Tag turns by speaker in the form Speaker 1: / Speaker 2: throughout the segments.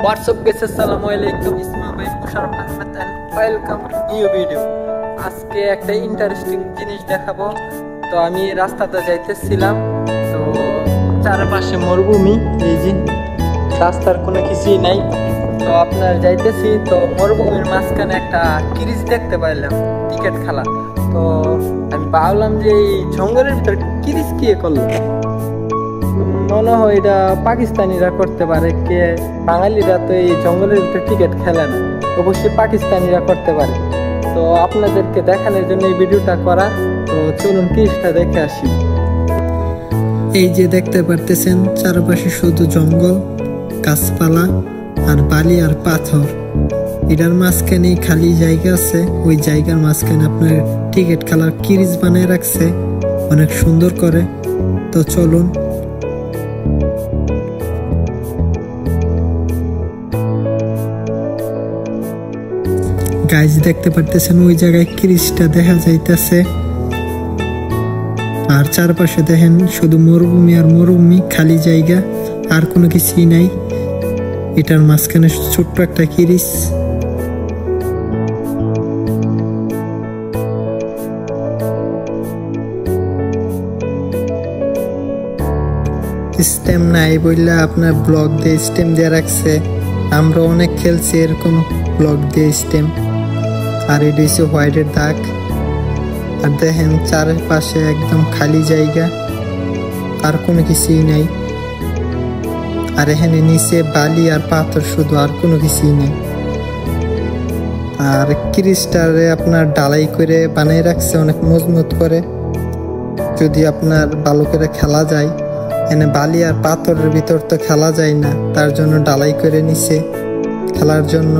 Speaker 1: WhatsApp গেছে, আসসালামু আলাইকুম, ইসমা ভাই Musharraf Ahmed and welcome to new video. আজকে একটা ইন্টারেস্টিং জিনিস দেখাবো। তো আমি রাস্তাতে যাইতেছিলাম, তো চারপাশে মরুভূমি, এই যে রাস্তার কোনো কিছুই নাই। তো আপনার যাইতেছি, তো মরুভূমির মাঝখানে একটা ক্রিজ দেখতে পাইলাম, ক্রিকেট খেলা। তো আমি ভাবলাম যে এই জঙ্গলের ভিতরে ক্রিজ কে করলো, মনে হয় এটা পাকিস্তানিরা করতে পারে। কে বাঙালিরা তো এই জঙ্গলের ভিতরে ক্রিকেট খেলে না, অবশ্যই পাকিস্তানিরা করতে পারে। তো আপনাদেরকে দেখানোর জন্য এই ভিডিওটা করা। তো চলুন ক্রিজটা দেখে আসি।
Speaker 2: এই যে দেখতে পারতেছেন চারপাশে শুধু জঙ্গল, গাছপালা আর বালি আর পাথর। এটার মাঝখানে খালি জায়গা আছে, ওই জায়গার মাঝখানে আপনার ক্রিকেট খেলার ক্রিজ বানিয়ে রাখছে অনেক সুন্দর করে। তো চলুন। গাইজ দেখতে পারতেছেন ওই জায়গায় ক্রিজটা দেখা যাইতেছে, আর চারপাশে দেখেন শুধু মরুভূমি আর মরুভূমি, খালি জায়গা, আর কোনো কিছুই নাই। এটার মাঝখানে ছোট্ট একটা ক্রিজ। স্টেম নাই বললে আপনার ব্লক দিয়ে স্টেম দিয়ে রাখছে। আমরা অনেক খেলছি এরকম ব্লক দিয়ে স্টেম। আর এটা হচ্ছে হোয়াইটের দাগ। আর দেখেন চারপাশে একদম খালি জায়গা, আর কোনো কিছুই নাই। আর এখানে নিচে বালি আর পাথর শুধু, আর কোনো কিছুই নেই। আর ক্রিজটারে আপনার ঢালাই করে বানিয়ে রাখছে অনেক মজবুত করে, যদি আপনার ভালো করে খেলা যায়। এখানে বালি আর পাথরের ভিতর তো খেলা যায় না, তার জন্য ঢালাই করে নিছে খেলার জন্য।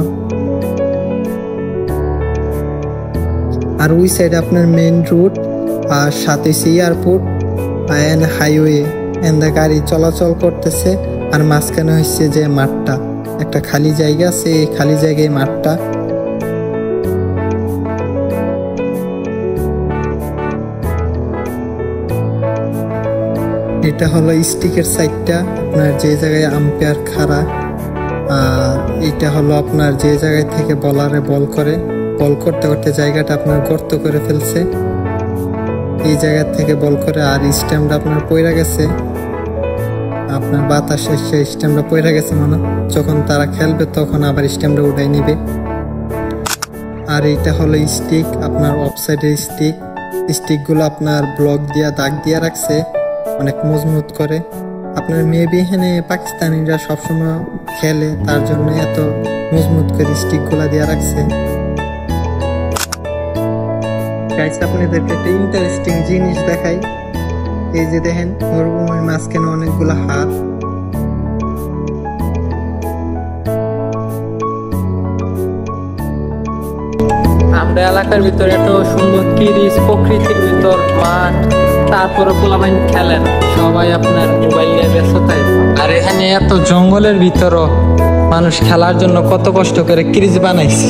Speaker 2: আর ওই সাইডে আপনার মেইন রোড, আর সাথে এয়ারপোর্ট আর হাইওয়ে, এন্দা গাড়ি চলাচল করতেছে। আর মাঝখানে হচ্ছে যে মাঠটা, একটা খালি জায়গা আছে, এই খালি জায়গায় মাঠটা। এটা হলো স্টিকের সাইডটা, আপনার যে জায়গায় আম্পায়ার খাড়া। আর এটা হলো আপনার যে জায়গায় থেকে বলারে বল করে, বল করতে করতে জায়গাটা আপনার গর্ত করে ফেলছে, এই জায়গা থেকে বল করে। আর স্ট্যাম্পটা আপনার পয়রা গেছে, আপনার বাতাসে সেই স্ট্যাম্পটা পয়রা গেছে, মানে যখন তারা খেলবে তখন আবার স্ট্যাম্পটা উঠাই নিবে। আর এইটা হলো স্টিক, আপনার অফসাইডের স্টিক। স্টিকগুলো আপনার ব্লক দিয়া দাগ দিয়া রাখছে অনেক মজবুত করে। আপনার মেবি এখানে পাকিস্তানিরা সবসময় খেলে, তার জন্য এত মজবুত করে স্টিকগুলা দিয়া রাখছে। গাইস, আপনাদেরকে একটা ইন্টারেস্টিং জিনিস দেখাই। এই যে দেখেন মরুভূমির মাঝখানে অনেকগুলো হাত।
Speaker 1: আমরা এলাকার ভিতরে এত সুন্দর ক্রিজ, প্রকৃতির ভিতর মাঠ, তারপরে পোলাপাইন খেলেন, সবাই আপনার মোবাইল নিয়ে ব্যস্ত থাকে। আর এখানে এত জঙ্গলের ভিতরও মানুষ খেলার জন্য কত কষ্ট করে ক্রিজ বানাইছে।